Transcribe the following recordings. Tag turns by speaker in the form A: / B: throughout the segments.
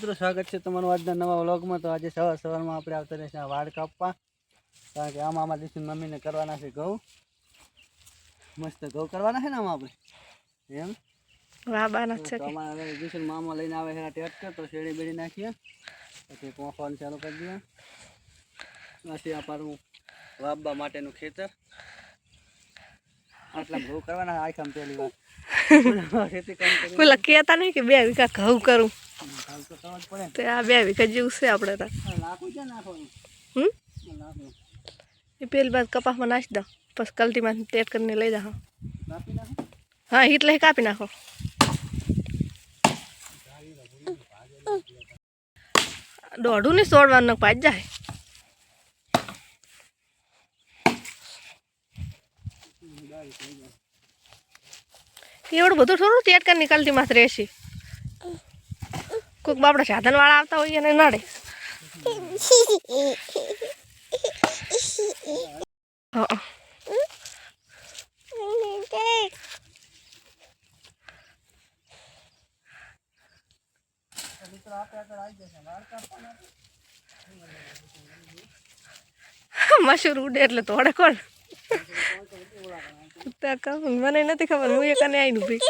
A: મિત્રો સ્વાગત છે તમારું આજના નવા વ્લોગમાં। તો આજે સવારમાં આપણે આવતા રહેશે વાળ કાપવા, કારણ કે આમાં અમારા દીકરી મમ્મીને કરવાના છે ઘઉં। મસ્ત ઘઉં કરવાના છે ને આમાં આપણે એમ વાબાના છે। તો અમારે દીકરી મામા લઈને આવે છે ટ્રેક્ટર, તો શેડી બેડી નાખીએ પછી પોંખવાનું ચાલુ કરી દઈએ। પછી આપણું વાબવા માટેનું ખેતર, આટલા ઘઉં કરવાના આખા પહેલી વાર પેલા કહેતા નહીં કે 2 વીઘા ઘઉં કરું, તો આ 2 વીઘા જેવું છે આપણે તો એ પેલી બાદ કપાસમાં નાખી દો, પછી કલટીમાં ટેટ કરીને લઈ જાઓ। હા એટલે કાપી નાખો। દોઢું નહીં છોડવાનું, પાજ જાય। એવડું બધું થોડું ટેટ કરી નીકળતી માત્ર રહેશે। કોઈક બાપડા સાધન વાળા આવતા હોય એને નડે। મશૂર ઉડે એટલે તોડે કોણ? મને નથી ખબર, હું એક આવીને ભાઈ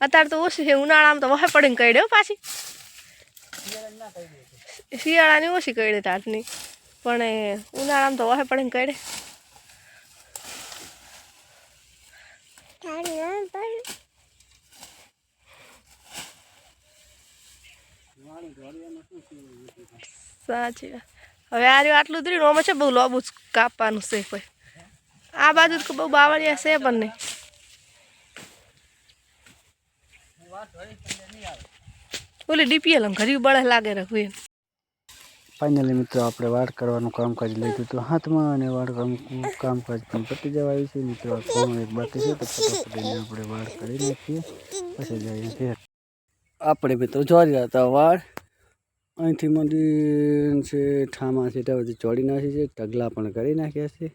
A: અત્યારે તો ઓછી છે। ઉનાળામાં તો વહે પડીને કઈ પાછી, શિયાળાની ઓછી કઈ તાટની, પણ ઉનાળામાં તો વહે પડીને કઈ। સાચી વાત। હવે આ રહ્યું આટલું દરી ઓમાં છે, બહુ લોબુ કાપવાનું છે। કોઈ આ બાજુ તો બહુ બાવળિયા છે પણ નહીં। ઓલી ડીપીએલ ઘરી બળે લાગે રઘુએ। ફાઇનલી મિત્રો આપણે વાળ કરવાનું કામકાજ લઈ લીધું હાથમાં, અને વાળ કામકાજ પણ પતી જવા આવ્યું છે। મિત્રો કોણ એક બાકી છે, તો ફટાફટ આપણે વાળ કરી નાખીએ, પછી જઈએ ઘેર। આપણે મિત્રો જોઈ હતા વાળ અહીંથી મંદિર છે, ઠામા છે, ત્યાં બધી ચોડી નાખી છે, ઢગલા પણ કરી નાખ્યા છે।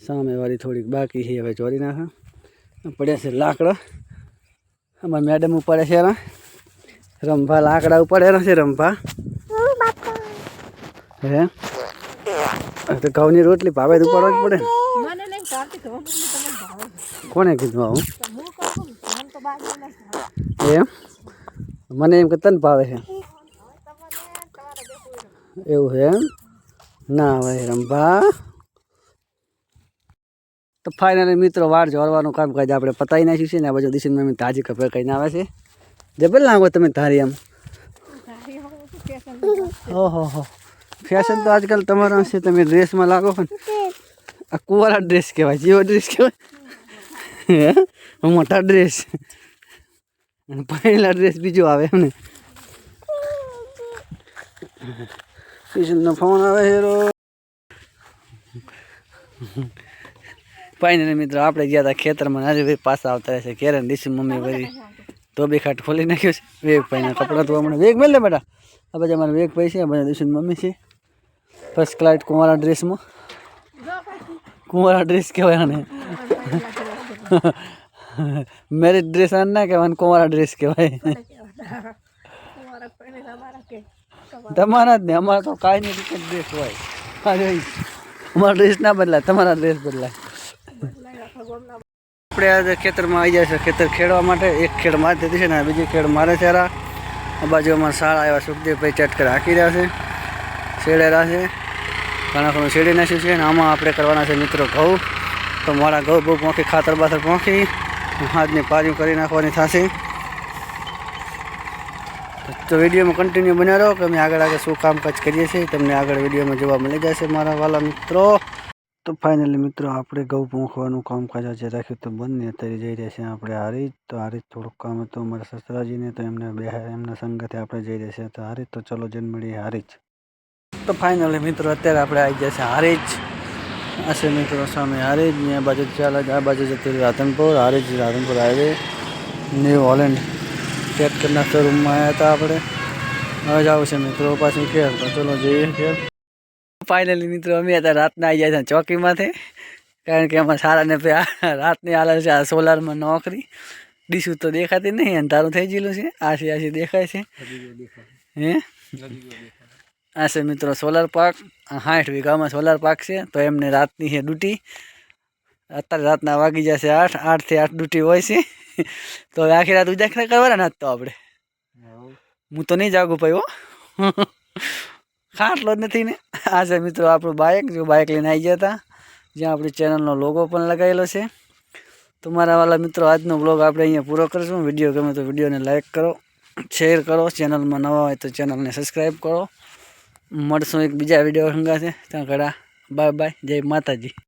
A: સામેવાળી થોડીક બાકી છે, હવે ચોરી નાખા પડ્યા છે લાકડા। અમારા મેડમ ઉપર છે રંભા, લાકડા ઉપર છે રંભા હે, તો ઘઉંની રોટલી ભાવે ઉપાડવા જ પડે। કોને કીધું આવું એમ? મને એમ કે તને ભાવે છે એવું છે એમ? ના ભાઈ રંભા। તો ફાઇનલી મિત્રો વાળ જોડવાનું કામકાજ આપણે પતાવી નાખ્યું છે ને। આ બાજુ દિશા મમ્મી તાજી ખબર કહીને આવે છે। જબલ લાગો તમે તારી આમ, ઓહો હો ફેશન તો આજકાલ તમારા છે, તમે ડ્રેસમાં લાગો ને, આ કુંવારા ડ્રેસ કહેવાય, જેવો ડ્રેસ કહેવાય મોટા ડ્રેસ, અને પહેલા ડ્રેસ બીજો આવે એમને। કિશનનો ફોન આવે હેરો। ફાઇનલી મિત્રો આપણે ગયા હતા ખેતરમાં, આજે ભાઈ પાછા આવતા રહેશે ક્યારે દિશા મમ્મી ભાઈ તો બે ખાટ ખોલી નાખ્યો છે। વેગ ભાઈના કપડાં તો હમણાં વેગ મેળ લે બેટા, આ બધા અમારા વેગ ભાઈ છે, બધા દિશા મમ્મી છે ફર્સ્ટ ક્લાસ કુંવારા ડ્રેસમાં। કુંવારા ડ્રેસ કહેવાય આને, મેરેજ ડ્રેસ આને ના કહેવાય, કુંવારા ડ્રેસ કહેવાય। તમારા જ ને, અમારા તો કાંઈ નહીં ડ્રેસ હોય। અમારા ડ્રેસ ના બદલાય, તમારા ડ્રેસ બદલાય। આપણે આજે ખેતરમાં આવી જાય છે, ખેતર ખેડવા માટે। એક ખેડ મારી દીધી છે ને, બીજી ખેડ મારે છે। આ બાજુ અમારા શાળા આવ્યા સુખદેવભાઈ ચટકર હાંકી રહ્યા છે, શેડેરા છે, ઘણા ઘણું શેડી નાખ્યું છે। અને આમાં આપણે કરવાના છે મિત્રો ઘઉં। તો મારા ઘઉં બહુ પોંખી, ખાતર બાતર પોંખી, હાથની પારીઓ કરી નાખવાની થશે। તો વિડીયોમાં કન્ટિન્યુ બન્યા રહો કે અમે આગળ શું કામકાજ કરીએ છીએ, તમને આગળ વિડીયોમાં જોવા મળી જશે મારા વાલા મિત્રો। તો ફાઇનલી મિત્રો આપણે ઘઉં પોંખવાનું કામકાજ આજે રાખ્યું તો બંને અત્યારે જઈ રહ્યા છે આપણે હારીજ। તો હારીજ થોડુંક કામ હતું અમારા સસરાજીને, તો એમના સંગતે આપણે જઈ રહ્યા છે તો હારીજ। તો ચલો જઈને મળીએ હારીજ। તો ફાઇનલી મિત્રો અત્યારે આપણે આવી ગયા છે હારીજ। આ છે મિત્રો સામે હારીજ ને, આ બાજુ ચાલે, આ બાજુ જતી Radhanpur, Harij Radhanpur highway, New Holland ટ્રેક્ટરના શોરૂમમાં આવ્યા હતા આપણે। હવે જ આવશે મિત્રો પાછું ઘેર, તો ચલો જઈએ ઘેર। ફાઇનલી મિત્રો અમે હતા રાતના આવી જાય છે ચોકીમાંથી, કારણ કે અમારા સારાને રાતની હાલે છે આ સોલારમાં નોકરી, ડીશું તો દેખાતી નહીં અને તારું થઈ ગયેલું છે આશી દેખાય છે હે આ છે મિત્રો સોલાર પાક 60 વીઘામાં સોલાર પાક છે તો એમને રાતની છે ડ્યુટી અત્યારે રાતના વાગી જશે 8 થી 8 ડ્યુટી હોય છે તો આખી રાત ઉજાગરા કરવાના ના તો આપણે હું તો નહીં જાગું પાયો ખાટલો જ નથી ને આ છે મિત્રો આપણું બાઇક જો બાઇક લઈને આવી ગયા હતા જ્યાં આપણી ચેનલનો લોગો પણ લગાવેલો છે તો મારા વાલા મિત્રો આજનો બ્લોગ આપણે અહીંયા પૂરો કરીશું વિડીયો ગમે તો વિડીયોને લાઇક કરો શેર કરો ચેનલમાં નવા હોય તો ચેનલને સબસ્ક્રાઈબ કરો મળશું એક બીજા વિડીયો સંગાથે ત્યાં ઘણા બાય બાય જય માતાજી।